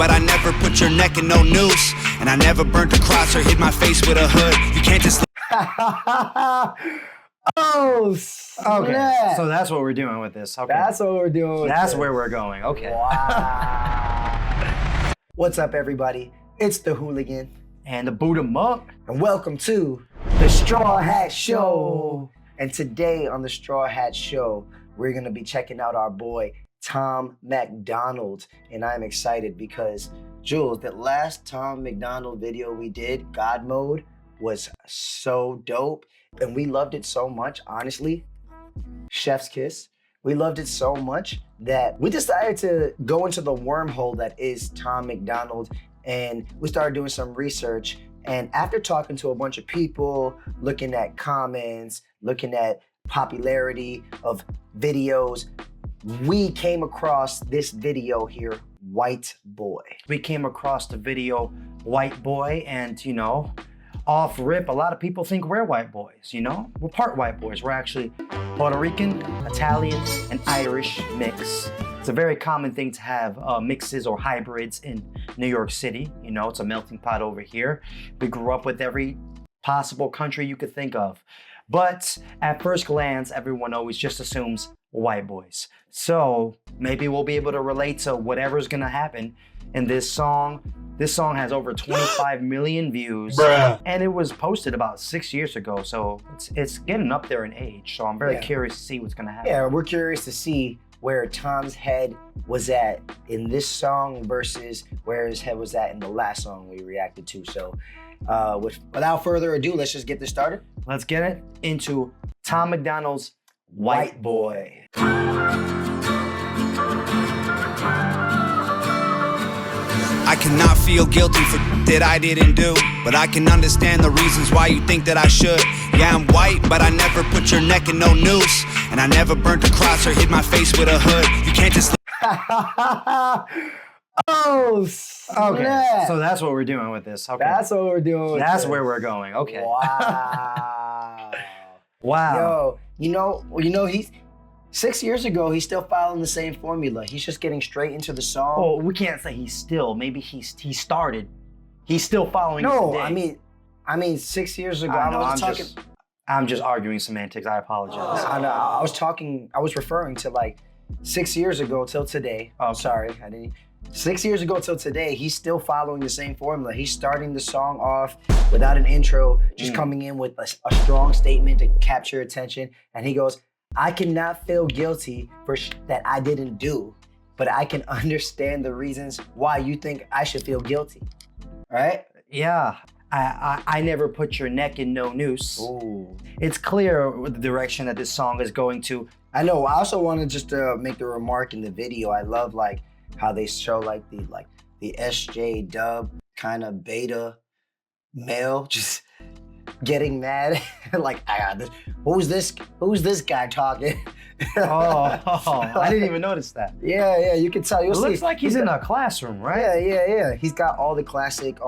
but I never put your neck in no noose. And I never burnt a cross or hit my face with a hood. You can't just... Oh, snap. Okay, so that's what we're doing with this. Okay. That's what we're doing with That's this. where we're going. Okay. Wow. What's up, everybody? It's the Hooligan. And the Buddha Monk. And welcome to the Strawhat Show. And today on the Strawhat Show, we're going to be checking out our boy, Tom MacDonald. And I'm excited because, Jules, that last Tom MacDonald video we did, God Mode, was so dope. And we loved it so much, honestly. Chef's kiss. We loved it so much that we decided to go into the wormhole that is Tom MacDonald, and we started doing some research. And after talking to a bunch of people, looking at comments, looking at popularity of videos, we came across this video here, White Boy. We came across the video White Boy, and off rip, a lot of people think we're white boys, We're part white boys. We're actually Puerto Rican, Italian, and Irish mix. It's a very common thing to have mixes or hybrids in New York City. It's a melting pot over here. We grew up with every possible country you could think of. But at first glance, everyone always just assumes white boys. So maybe we'll be able to relate to whatever's gonna happen in this song. This song has over 25 million views. Bruh. And it was posted about 6 years ago. So it's getting up there in age. So I'm very curious to see what's gonna happen. Yeah, we're curious to see where Tom's head was at in this song versus where his head was at in the last song we reacted to. So without further ado, let's just get this started. Let's get it into Tom MacDonald's White Boy. I cannot feel guilty for that I didn't do, but I can understand the reasons why you think that I should. Yeah, I'm white, but I never put your neck in no noose. And I never burnt a cross or hit my face with a hood. You can't just... Oh, snap. Okay, so that's what we're doing with this. Okay. That's what we're doing with That's this. where we're going. Okay. Wow. Wow. Yo, he's 6 years ago, he's still following the same formula. He's just getting straight into the song. Oh, we can't say he's still. Maybe he started. He's still following. No, today. I mean 6 years ago. I'm just arguing semantics. I apologize. I know. I was referring to like 6 years ago till today. Oh, sorry, I didn't. 6 years ago till today, he's still following the same formula. He's starting the song off without an intro, just coming in with a strong statement to capture attention. And he goes, I cannot feel guilty for that I didn't do, but I can understand the reasons why you think I should feel guilty. All right? Yeah. I never put your neck in no noose. Ooh. It's clear the direction that this song is going to. I know. I also want to just make the remark in the video. I love how they show the SJ dub kind of beta male just getting mad. Who's this guy talking? I didn't even notice that. Yeah, you can tell. It looks like he's in a classroom, right? Yeah. He's got all the classic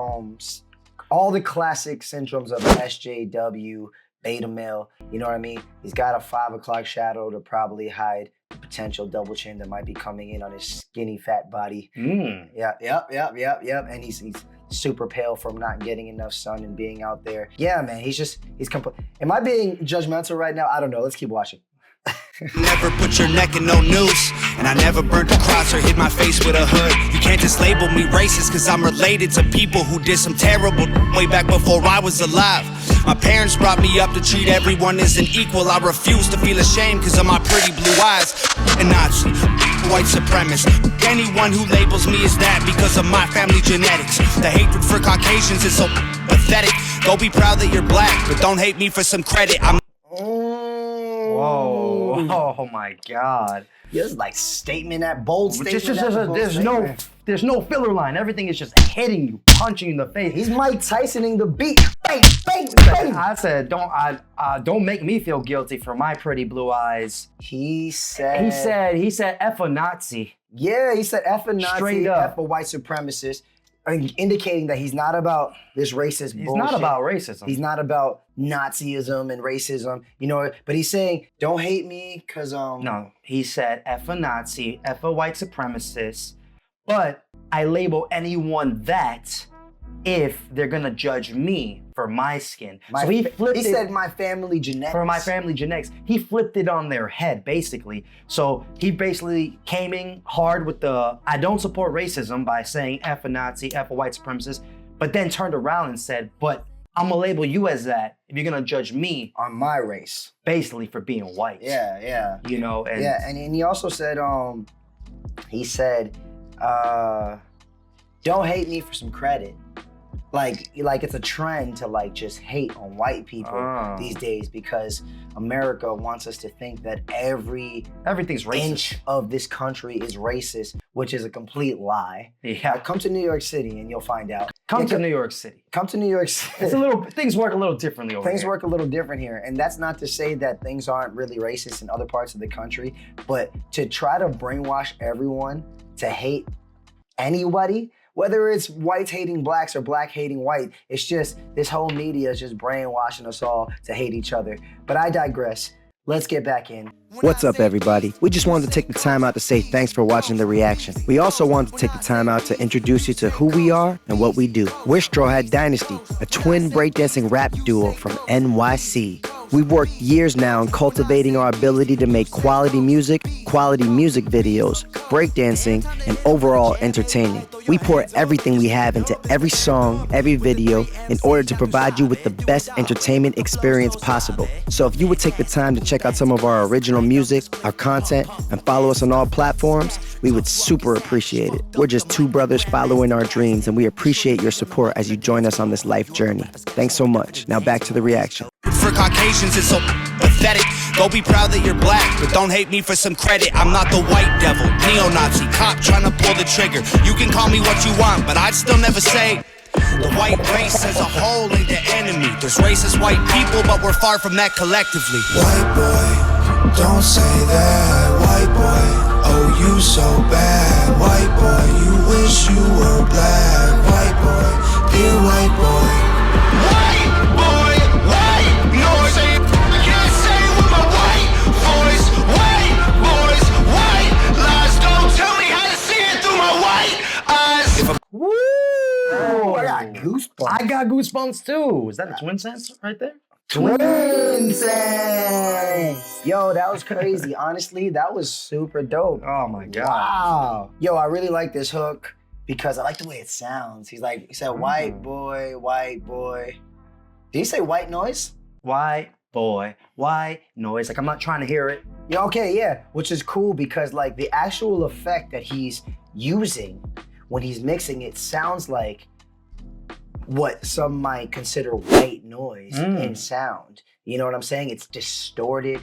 syndromes of SJW, beta male. You know what I mean? He's got a 5 o'clock shadow to probably hide the potential double chin that might be coming in on his skinny fat body. Yep. And he's super pale from not getting enough sun and being out there. Yeah, man, he's am I being judgmental right now? I don't know. Let's keep watching. Never put your neck in no noose. And I never burnt a cross or hit my face with a hood. You can't just label me racist, cause I'm related to people who did some terrible way back before I was alive. My parents brought me up to treat everyone as an equal. I refuse to feel ashamed cause of my pretty blue eyes. And Nazi, white supremacist. Anyone who labels me as that because of my family genetics. The hatred for Caucasians is so pathetic. Go be proud that you're black, but don't hate me for some credit. Whoa. Oh my God. Yeah, this is statement at bold statement. There's no filler line. Everything is just hitting you, punching you in the face. He's Mike Tysoning the beat. Bang, bang, bang. I said, don't make me feel guilty for my pretty blue eyes. He said F a Nazi. Yeah, he said F a Nazi, straight up. F a white supremacist, indicating that he's not about this racist bullshit. He's not about racism. He's not about Nazism and racism, but he's saying, don't hate me, because... No, he said F a Nazi, F a white supremacist, but I label anyone that if they're gonna judge me for my skin. So he flipped He said my family genetics. For my family genetics. He flipped it on their head, basically. So he basically came in hard with the, I don't support racism by saying F a Nazi, F a white supremacist, but then turned around and said, but I'm gonna label you as that if you're gonna judge me on my race. Basically for being white. Yeah. You know, and and he also said, he said, don't hate me for some credit. Like it's a trend to like just hate on white people these days because America wants us to think that everything's racist. Inch of this country is racist, which is a complete lie. Yeah. Come to New York City and you'll find out. Come to New York City. Come to New York City. Things work a little differently over here. Things work a little different here. And that's not to say that things aren't really racist in other parts of the country, but to try to brainwash everyone to hate anybody, whether it's whites hating blacks or black hating white, it's just this whole media is just brainwashing us all to hate each other. But I digress. Let's get back in. What's up, everybody? We just wanted to take the time out to say thanks for watching the reaction. We also wanted to take the time out to introduce you to who we are and what we do. We're Strawhat Dynasty, a twin breakdancing rap duo from NYC. We've worked years now in cultivating our ability to make quality music videos, breakdancing, and overall entertaining. We pour everything we have into every song, every video, in order to provide you with the best entertainment experience possible. So if you would take the time to check out some of our original music, our content, and follow us on all platforms, we would super appreciate it. We're just two brothers following our dreams, and we appreciate your support as you join us on this life journey. Thanks so much. Now back to the reaction. For Caucasians, it's so pathetic. Go be proud that you're black, but don't hate me for some credit. I'm not the white devil, neo-Nazi, cop trying to pull the trigger. You can call me what you want, but I'd still never say the white race as a whole ain't the enemy. There's racist white people, but we're far from that collectively. White boy, don't say that. White boy, oh you so bad. White boy, you wish you were black. White boy, dear white boy. White boy, white noise. I can't say it with my white voice. White boys, white lies. Don't tell me how to see it through my white eyes. Woo! I got goosebumps. I got goosebumps too. Is that a twin sense right there? Twin sense. Yo, that was crazy. Honestly, that was super dope. Oh my God. Wow. Yo, I really like this hook because I like the way it sounds. He said, white boy, white boy. Did he say white noise? White boy, white noise. Like I'm not trying to hear it. Yeah, okay, yeah. Which is cool because like the actual effect that he's using when he's mixing it sounds like what some might consider white noise in sound. You know what I'm saying? It's distorted.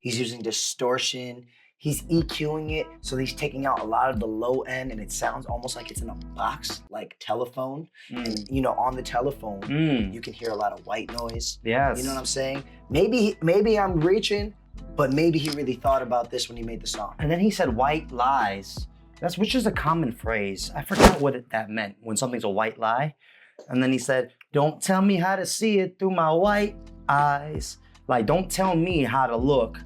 He's using distortion. He's EQing it, so he's taking out a lot of the low end, and it sounds almost like it's in a box, like telephone. And you know, on the telephone, you can hear a lot of white noise. Yes. You know what I'm saying? Maybe I'm reaching, but maybe he really thought about this when he made the song. And then he said white lies. Which is a common phrase. I forgot what that meant when something's a white lie. And then he said, don't tell me how to see it through my white eyes. Like, don't tell me how to look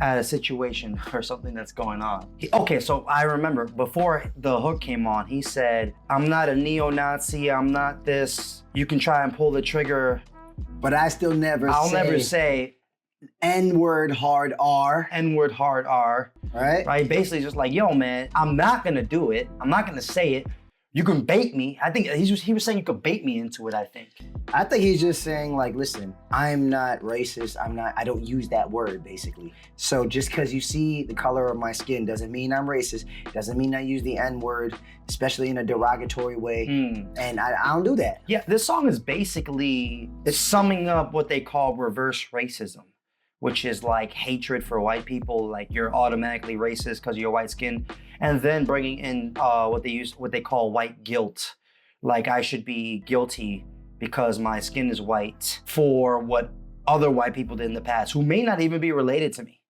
at a situation or something that's going on. Okay, so I remember before the hook came on, he said, I'm not a neo-Nazi, I'm not this. You can try and pull the trigger. But I still I'll never say N-word hard R. N-word hard R. Right? Basically just like, yo, man, I'm not gonna do it. I'm not gonna say it. You can bait me. I think he was saying you could bait me into it, I think. I think he's just saying like, listen, I'm not racist. I don't use that word basically. So just because you see the color of my skin doesn't mean I'm racist. Doesn't mean I use the N-word, especially in a derogatory way. And I don't do that. Yeah, this song is basically summing up what they call reverse racism, which is like hatred for white people, like you're automatically racist because of your white skin, and then bringing in what they call white guilt, like I should be guilty because my skin is white for what other white people did in the past who may not even be related to me.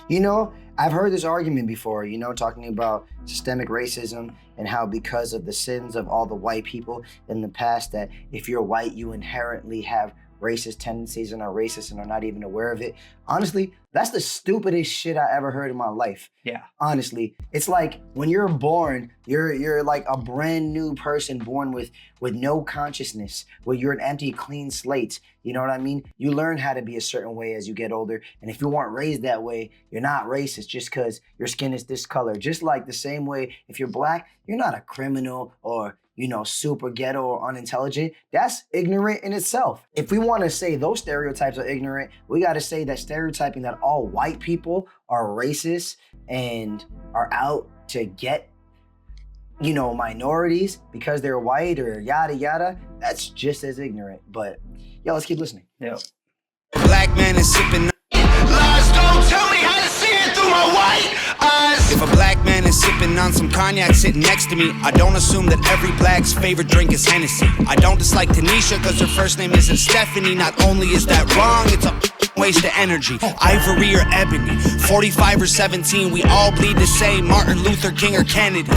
You know, I've heard this argument before, you know, talking about systemic racism and how because of the sins of all the white people in the past that if you're white, you inherently have racist tendencies and are racist and are not even aware of it. Honestly, that's the stupidest shit I ever heard in my life. Yeah. Honestly, it's like when you're born, you're like a brand new person born with no consciousness, where you're an empty, clean slate. You know what I mean? You learn how to be a certain way as you get older. And if you weren't raised that way, you're not racist just because your skin is this color. Just like the same way, if you're black, you're not a criminal or, you know, super ghetto or unintelligent. That's ignorant in itself. If we want to say those stereotypes are ignorant, we got to say that stereotyping that all white people are racist and are out to get, you know, minorities because they're white or yada yada, that's just as ignorant. But yo, let's keep listening. Yeah. Black man is sipping. Lies don't tell me how to see it through my white eyes. If a black man is sipping on some cognac sitting next to me, I don't assume that every black's favorite drink is Hennessy. I don't dislike Tanisha because her first name isn't Stephanie. Not only is that wrong, it's a waste of energy. Ivory or ebony, 45 or 17, we all bleed the same. Martin Luther King or Kennedy.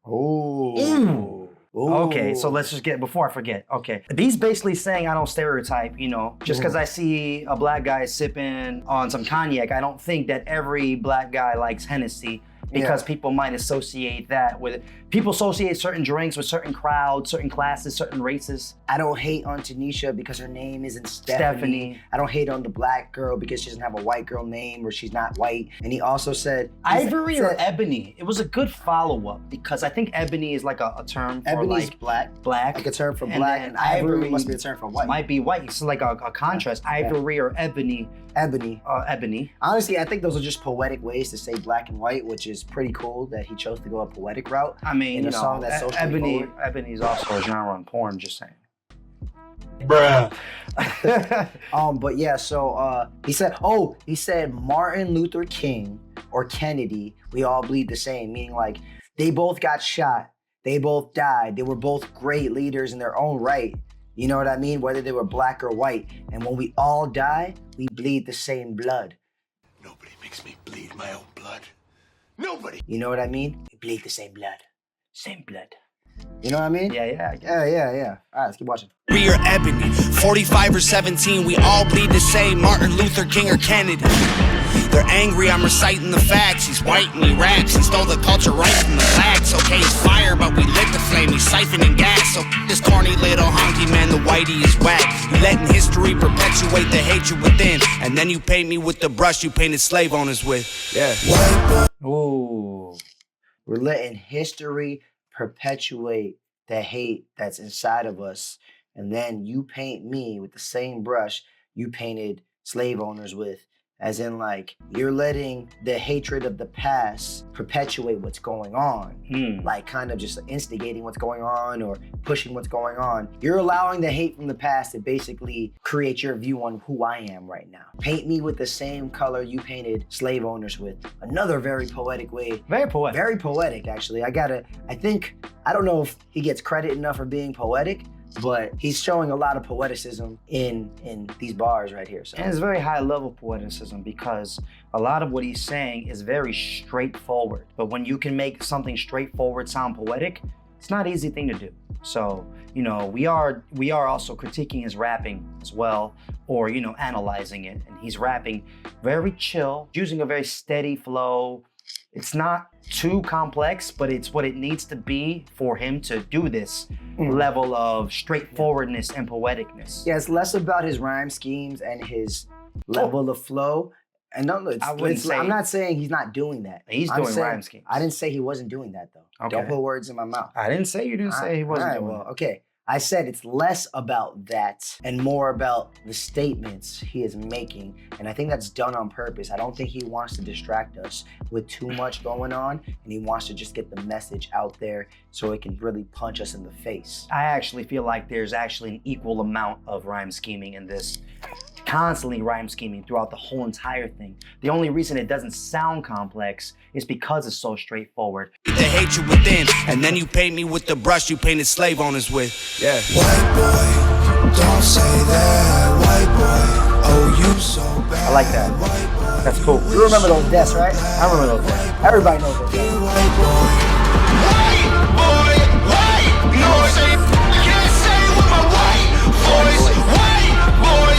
Ooh. Okay, so let's just get, before I forget, okay. He's basically saying I don't stereotype, you know, just because I see a black guy sipping on some cognac, I don't think that every black guy likes Hennessy, because people might associate that with, people associate certain drinks with certain crowds, certain classes, certain races. I don't hate on Tanisha because her name isn't Stephanie. I don't hate on the black girl because she doesn't have a white girl name or she's not white. And he also said— Ivory or ebony? It was a good follow-up because I think ebony is like a term for Ebony's like black. Like a term for black, and ivory must be a term for white. Might be white. It's like a contrast. Ivory or ebony. Ebony. Ebony. Honestly, I think those are just poetic ways to say black and white, which is pretty cool that he chose to go a poetic route. I mean, in a song that's socially forward. Ebony is also a genre in porn, just saying. Bruh. But yeah, so he said Martin Luther King or Kennedy, we all bleed the same, meaning like they both got shot, they both died, they were both great leaders in their own right. You know what I mean? Whether they were black or white. And when we all die, we bleed the same blood. Nobody makes me bleed my own blood. Nobody. You know what I mean? We bleed the same blood. Same blood. You know what I mean? Yeah. Yeah. All right, let's keep watching. Ivory or ebony, 45 or 17, we all bleed the same. Martin Luther King or Kennedy. They're angry, I'm reciting the facts. He's white and he raps, he stole the culture right from the blacks. Okay, it's fire, but we lit the flame, he's siphoning gas. So this corny little honky man, the whitey is whack. You letting history perpetuate the hatred within, and then you paint me with the brush you painted slave owners with. Yeah. Ooh. We're letting history perpetuate the hate that's inside of us, and then you paint me with the same brush you painted slave owners with. As in, like, you're letting the hatred of the past perpetuate what's going on. Like, kind of just instigating what's going on or pushing what's going on. You're allowing the hate from the past to basically create your view on who I am right now. Paint me with the same color you painted slave owners with. Another very poetic way. Very poetic. Very poetic, actually. I don't know if he gets credit enough for being poetic, but he's showing a lot of poeticism in these bars right here. So. And it's very high level poeticism because a lot of what he's saying is very straightforward. But when you can make something straightforward sound poetic, it's not an easy thing to do. So, you know, we are also critiquing his rapping as well, or, you know, analyzing it. And he's rapping very chill, using a very steady flow. It's not too complex, but it's what it needs to be for him to do this level of straightforwardness and poeticness. Yeah, it's less about his rhyme schemes and his level of flow. And I'm not saying he's not doing that. He's doing rhyme schemes. I didn't say he wasn't doing that, though. Okay. Don't put words in my mouth. I didn't say you didn't say he wasn't doing it. Okay. I said it's less about that and more about the statements he is making. And I think that's done on purpose. I don't think he wants to distract us with too much going on, and he wants to just get the message out there so it can really punch us in the face. I actually feel like there's actually an equal amount of rhyme scheming in this. Constantly rhyme scheming throughout the whole entire thing. The only reason it doesn't sound complex is because it's so straightforward. The hatred within, and then you paint me with the brush you painted slave owners with. Yeah. White boy, don't say that. White boy, oh you so bad. I like that. White boy, that's cool. You remember those deaths, right? I remember those deaths. Everybody knows those deaths. white boy. White noise, I can't say with my white voice. White boy,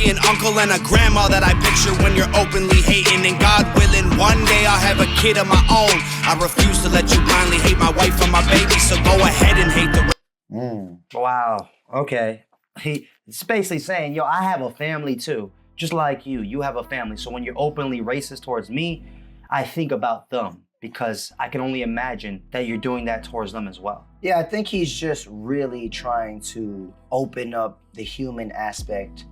auntie, an uncle, and a grandma that I picture when you're openly hating. And God willing, one day I'll have a kid of my own. I refuse to let you blindly hate my wife and my baby, so go ahead and hate the... Wow. Okay. He's basically saying, yo, I have a family too. Just like you. You have a family. So when you're openly racist towards me, I think about them because I can only imagine that you're doing that towards them as well. Yeah, I think he's just really trying to open up the human aspect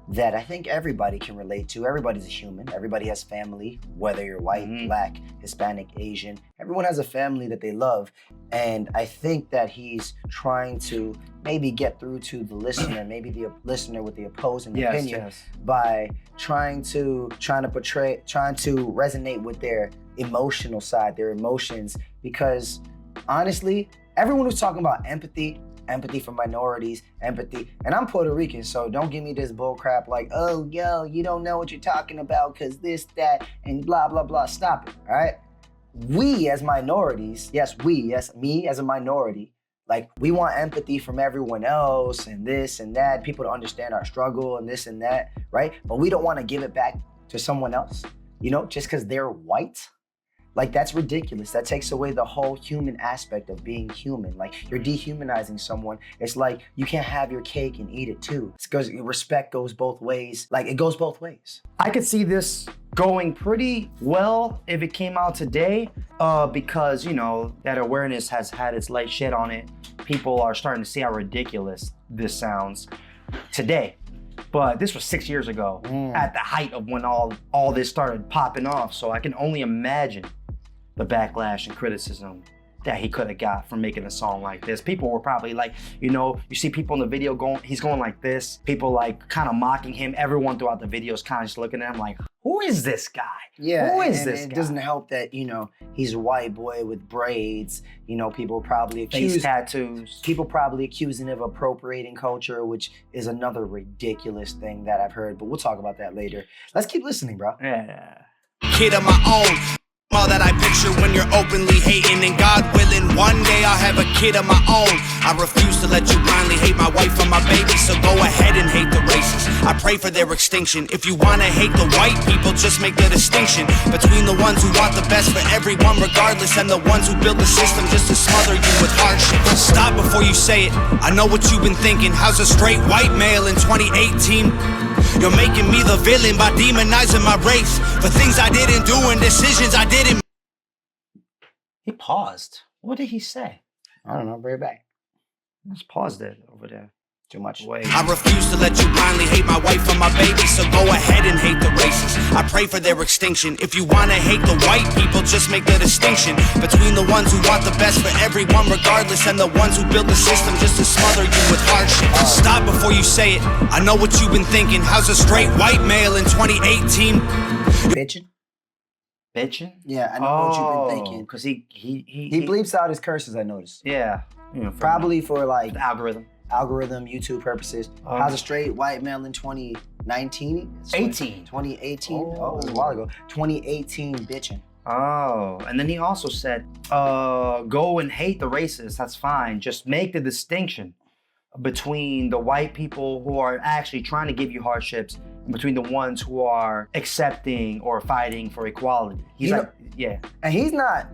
that I think everybody can relate to. Everybody's a human. Everybody has family, whether you're white, black, Hispanic, Asian. Everyone has a family that they love. And I think that he's trying to maybe get through to the listener, maybe the listener with the opposing opinion, by trying to resonate with their emotional side, their emotions. Because honestly, everyone was talking about empathy for minorities, empathy. And I'm Puerto Rican, so don't give me this bull crap like, oh, yo, you don't know what you're talking about because this, that, and blah, blah, blah. Stop it, all right? We as minorities, yes, me as a minority, like we want empathy from everyone else and this and that, people to understand our struggle and this and that, right? But we don't want to give it back to someone else, you know, just because they're white. Like, that's ridiculous. That takes away the whole human aspect of being human. Like, you're dehumanizing someone. It's like you can't have your cake and eat it too. It's because respect goes both ways. Like, it goes both ways. I could see this going pretty well if it came out today, because, you know, that awareness has had its light shed on it. People are starting to see how ridiculous this sounds today. But this was 6 years ago, at the height of when all this started popping off. So I can only imagine the backlash and criticism that he could have got from making a song like this. People were probably like, you know, you see people in the video he's going like this. People like kind of mocking him. Everyone throughout the video is kind of just looking at him like, who is this guy? Yeah, who is this guy? It doesn't help that, you know, he's a white boy with braids. You know, people probably face tattoos. People probably accusing him of appropriating culture, which is another ridiculous thing that I've heard. But we'll talk about that later. Let's keep listening, bro. Yeah. Kid of my own. All that I picture when you're openly hating. And God willing, one day I'll have a kid of my own. I refuse to let you blindly hate my wife and my baby, so go ahead and hate the racists. I pray for their extinction. If you wanna hate the white people, just make the distinction between the ones who want the best for everyone regardless and the ones who build the system just to smother you with hardship. Stop before you say it. I know what you've been thinking. How's a straight white male in 2018? You're making me the villain by demonizing my race for things I didn't do and decisions I didn't. He paused. What did he say? I don't know, bring it back. Let's pause that over there. Too much. Wait. I refuse to let you blindly hate my wife and my baby, so go ahead and hate the racists. I pray for their extinction. If you wanna hate the white people, just make the distinction between the ones who want the best for everyone regardless and the ones who build the system just to smother you with hardship. Stop before you say it. I know what you've been thinking. How's a straight white male in 2018? Bitchin'? Bitchin'? Yeah, I know what you've been thinking. Because he bleeps out his curses, I noticed. Yeah. You know, probably for like the algorithm, YouTube purposes. How's a straight white male in 2019? 2018. Oh, it was a while ago. 2018 bitchin'. Oh, and then he also said, go and hate the racists, that's fine. Just make the distinction between the white people who are actually trying to give you hardships and between the ones who are accepting or fighting for equality. He's like, yeah. And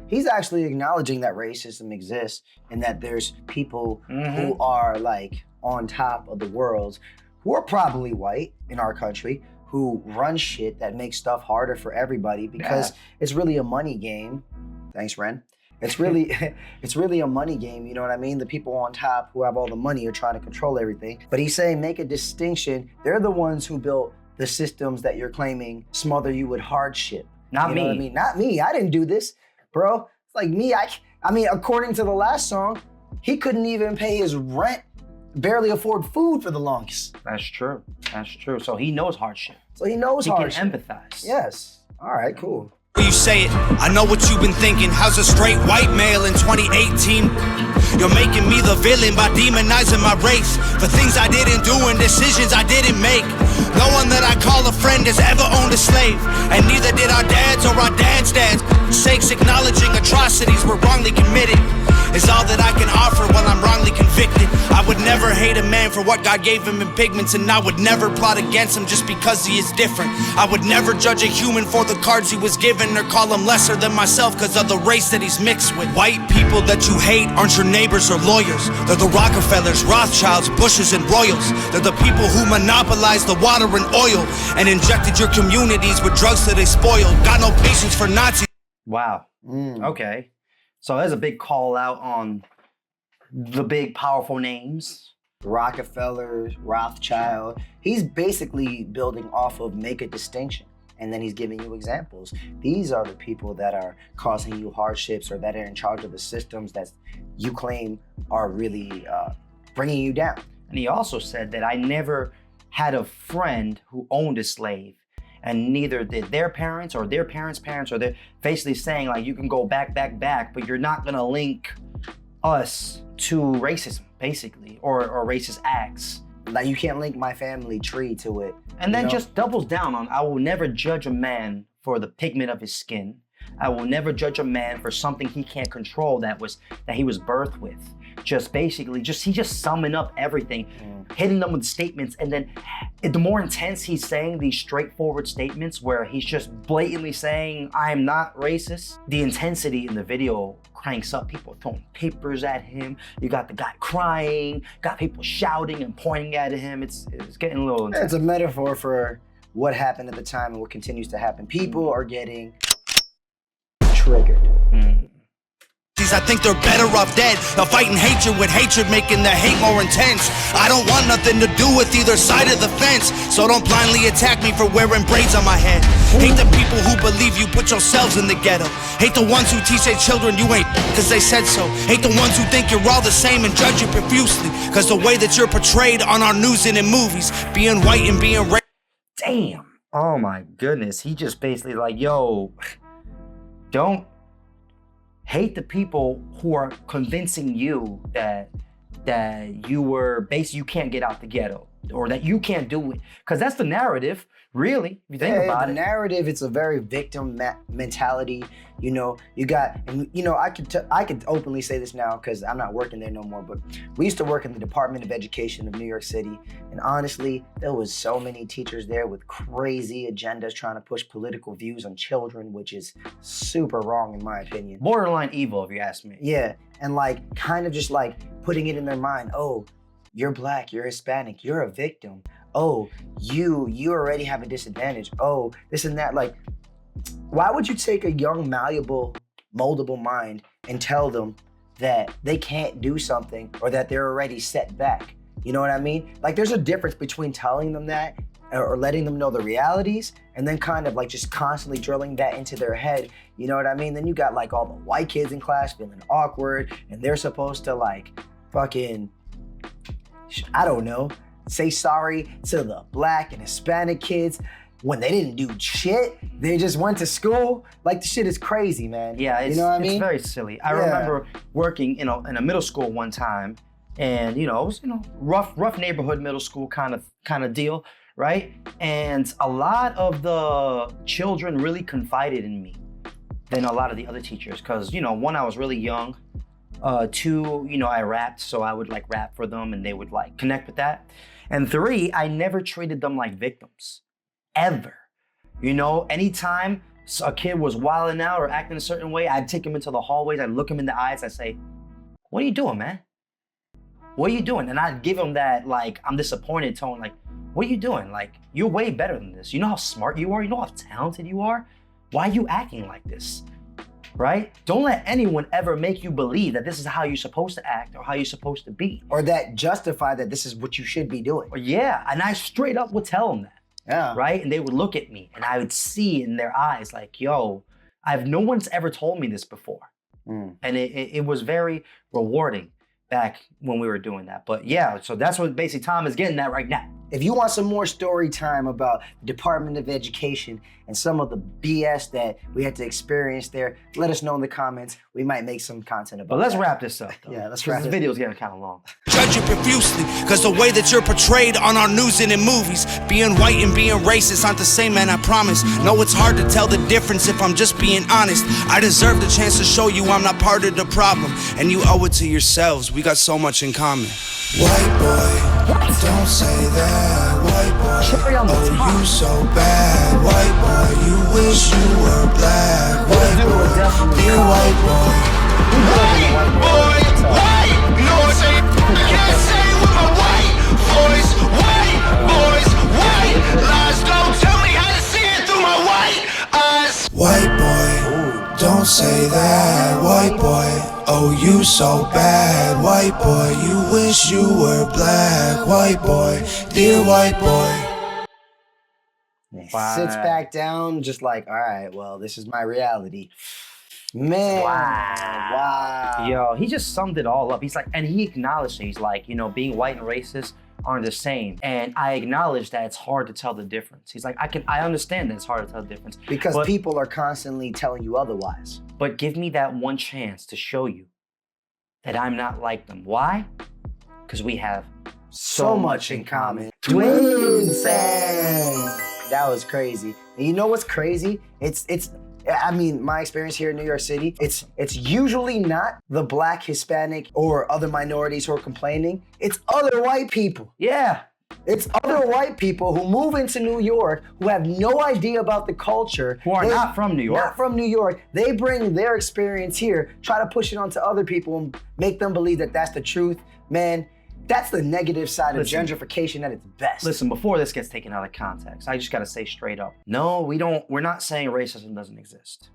he's actually acknowledging that racism exists and that there's people who are like on top of the world who are probably white in our country who run shit that makes stuff harder for everybody because it's really a money game. Thanks, Ren. It's really a money game, you know what I mean? The people on top who have all the money are trying to control everything. But he's saying make a distinction. They're the ones who built the systems that you're claiming smother you with hardship. Not me. Know what I mean? Not me. I didn't do this, bro. It's like me. I mean, according to the last song, he couldn't even pay his rent, barely afford food for the longest. That's true. That's true. So he knows hardship. He can empathize. Yes. All right, cool. You say it, I know what you've been thinking. How's a straight white male in 2018? You're making me the villain by demonizing my race for things I didn't do and decisions I didn't make. No one that I call a friend has ever owned a slave, and neither did our dads or our dads' dads. Sakes acknowledging atrocities were wrongly committed is all that I can offer while I'm wrongly convicted. I would would never hate a man for what God gave him in pigments, and I would never plot against him just because he is different. I would never judge a human for the cards he was given, or call him lesser than myself because of the race that he's mixed with. White people that you hate aren't your neighbors or lawyers. They're the Rockefellers, Rothschilds, Bushes, and Royals. They're the people who monopolized the water and oil and injected your communities with drugs that they spoiled. Got no patience for Nazis. Wow. Okay. So there's a big call out on the big powerful names. Rockefeller, Rothschild. He's basically building off of make a distinction. And then he's giving you examples. These are the people that are causing you hardships or that are in charge of the systems that you claim are really bringing you down. And he also said that I never had a friend who owned a slave, and neither did their parents or their parents' parents, or they're basically saying like you can go back, but you're not gonna link us to racism, basically, or racist acts. Like you can't link my family tree to it. And then just doubles down on, I will never judge a man for the pigment of his skin. I will never judge a man for something he can't control that he was birthed with. Just basically, he's just summing up everything, hitting them with statements. And then the more intense he's saying these straightforward statements where he's just blatantly saying, I am not racist, the intensity in the video cranks up. People throwing papers at him. You got the guy crying, got people shouting and pointing at him. It's getting a little intense. It's a metaphor for what happened at the time and what continues to happen. People are getting triggered. I think they're better off dead. They're fighting hatred with hatred, making the hate more intense. I don't want nothing to do with either side of the fence, so don't blindly attack me for wearing braids on my head. Hate the people who believe you put yourselves in the ghetto. Hate the ones who teach their children you ain't cause they said so. Hate the ones who think you're all the same and judge you profusely cause the way that you're portrayed on our news and in movies, being white and being Damn. Oh my goodness. He just basically like, yo, don't hate the people who are convincing you that you can't get out the ghetto or that you can't do it. Because that's the narrative, really, if you think about it. The narrative, it's a very victim mentality. You know, you got, and you know, I could openly say this now because I'm not working there no more, but we used to work in the Department of Education of New York City. And honestly, there was so many teachers there with crazy agendas trying to push political views on children, which is super wrong in my opinion. Borderline evil, if you ask me. Yeah, and like kind of just like putting it in their mind, oh, you're black, you're Hispanic, you're a victim. Oh, you already have a disadvantage. Oh, this and that. Like, why would you take a young, malleable, moldable mind and tell them that they can't do something or that they're already set back? You know what I mean? Like, there's a difference between telling them that or letting them know the realities and then kind of like just constantly drilling that into their head. You know what I mean? Then you got like all the white kids in class feeling awkward and they're supposed to like fucking, I don't know, say sorry to the black and Hispanic kids when they didn't do shit. They just went to school. Like, the shit is crazy, man. Yeah, you know what I mean? It's very silly. I remember working, in a middle school one time, and it was rough neighborhood middle school kind of deal, right? And a lot of the children really confided in me than a lot of the other teachers, because one, I was really young. Two, I rapped, so I would like rap for them, and they would like connect with that. And three, I never treated them like victims, ever. Anytime a kid was wilding out or acting a certain way, I'd take him into the hallways, I'd look him in the eyes, I'd say, what are you doing, man? What are you doing? And I'd give him that, like, I'm disappointed tone, like, what are you doing? Like, you're way better than this. You know how smart you are? You know how talented you are? Why are you acting like this? Right? Don't let anyone ever make you believe that this is how you're supposed to act or how you're supposed to be. Or that justify that this is what you should be doing. Yeah, and I straight up would tell them that. Yeah. Right? And they would look at me and I would see in their eyes like, yo, no one's ever told me this before. And it was very rewarding back when we were doing that. But yeah, so that's what basically Tom is getting at right now. If you want some more story time about the Department of Education and some of the BS that we had to experience there, let us know in the comments. We might make some content about it. But let's wrap this up, though. Yeah, let's 'cause wrap this this video's getting kind of long. Judge you profusely, cause the way that you're portrayed on our news and in movies, being white and being racist aren't the same, man, I promise. No, it's hard to tell the difference if I'm just being honest. I deserve the chance to show you I'm not part of the problem, and you owe it to yourselves. We got so much in common. White boy, don't say that. White boy, Cherry on the oh top. you so bad. White boy, you wish you were black. White boy, dear white boy. White boy, white noise. I can't say it with my white voice. White boys, white lies. Don't tell me how to see it through my white eyes. White boy, don't say that. White boy, oh you so bad. White boy, you wish you were black. White boy, dear white boy. Sits back down, just like, all right, well, this is my reality. Man, wow. Yo, he just summed it all up. He's like, and he acknowledged it. He's like, you know, being white and racist aren't the same. And I acknowledge that it's hard to tell the difference. He's like, I understand that it's hard to tell the difference. Because but, people are constantly telling you otherwise. But give me that one chance to show you that I'm not like them. Why? Because we have So much in common. Twins, Sam. That was crazy. And you know what's crazy? I mean, my experience here in New York City, it's usually not the Black, Hispanic, or other minorities who are complaining. It's other white people. Yeah. It's other white people who move into New York who have no idea about the culture. Who are not from New York. Not from New York. They bring their experience here, try to push it onto other people and make them believe that that's the truth. Man, that's the negative side of gentrification at its best. Listen, before this gets taken out of context, I just gotta say straight up, no, we're not saying racism doesn't exist.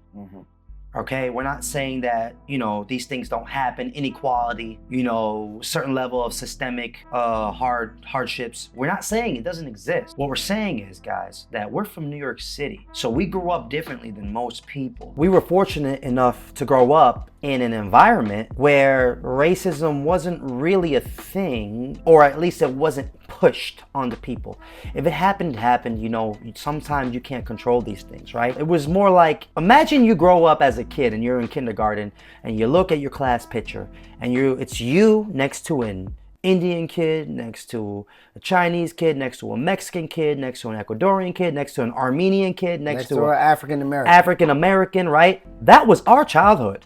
Okay, we're not saying that, you know, these things don't happen, inequality, you know, certain level of systemic hardships. We're not saying it doesn't exist. What we're saying is, guys, that we're from New York City. So we grew up differently than most people. We were fortunate enough to grow up in an environment where racism wasn't really a thing, or at least it wasn't pushed onto people. If it happened, it happened. You know, sometimes you can't control these things, right? It was more like, imagine you grow up as a kid and you're in kindergarten and you look at your class picture and it's you next to an Indian kid, next to a Chinese kid, next to a Mexican kid, next to an Ecuadorian kid, next to an Armenian kid, next to an African American. African American, right? That was our childhood.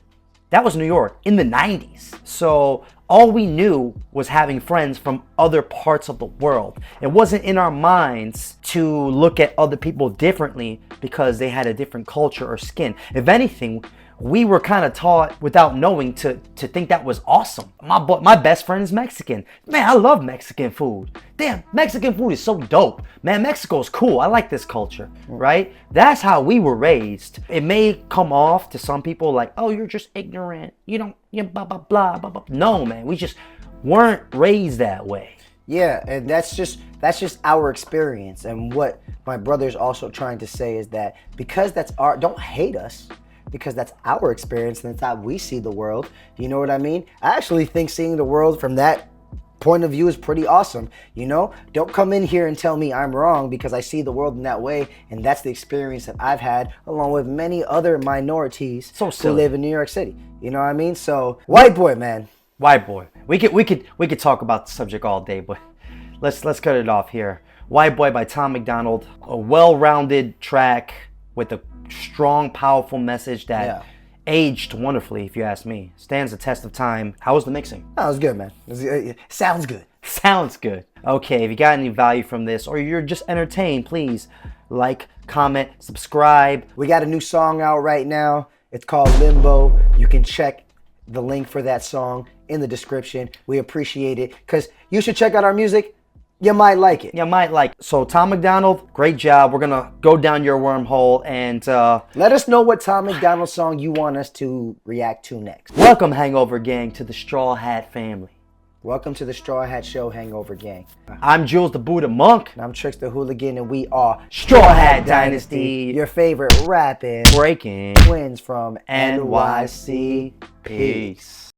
That was New York in the 90s. So all we knew was having friends from other parts of the world. It wasn't in our minds to look at other people differently because they had a different culture or skin. If anything, we were kind of taught without knowing to think that was awesome. My best friend is Mexican. Man, I love Mexican food. Damn, Mexican food is so dope. Man, Mexico's cool. I like this culture, right? That's how we were raised. It may come off to some people like, oh, you're just ignorant. You blah, blah, blah, blah, blah. No, man, we just weren't raised that way. Yeah, and that's just our experience. And what my brother's also trying to say is that because don't hate us, because that's our experience and that's how we see the world. You know what I mean? I actually think seeing the world from that point of view is pretty awesome. You know, don't come in here and tell me I'm wrong because I see the world in that way, and that's the experience that I've had along with many other minorities who live in New York City. You know what I mean? So, white boy, man. White boy. We could talk about the subject all day, but let's cut it off here. White Boy by Tom MacDonald, a well-rounded track with a strong, powerful message that aged wonderfully, if you ask me. Stands the test of time. How was the mixing? That was good, man. Sounds good. Sounds good. Okay, if you got any value from this or you're just entertained, please like, comment, subscribe. We got a new song out right now. It's called Limbo. You can check the link for that song in the description. We appreciate it because you should check out our music. You might like it. You might like it. So Tom MacDonald, great job. We're gonna go down your wormhole and let us know what Tom MacDonald song you want us to react to next. Welcome, Hangover Gang, to the Strawhat family. Welcome to the Strawhat Show, Hangover Gang. I'm Jules the Buddha Monk. And I'm Trix the Hooligan, and we are Strawhat Dynasty. Your favorite rapping, breaking twins from NYC. Peace.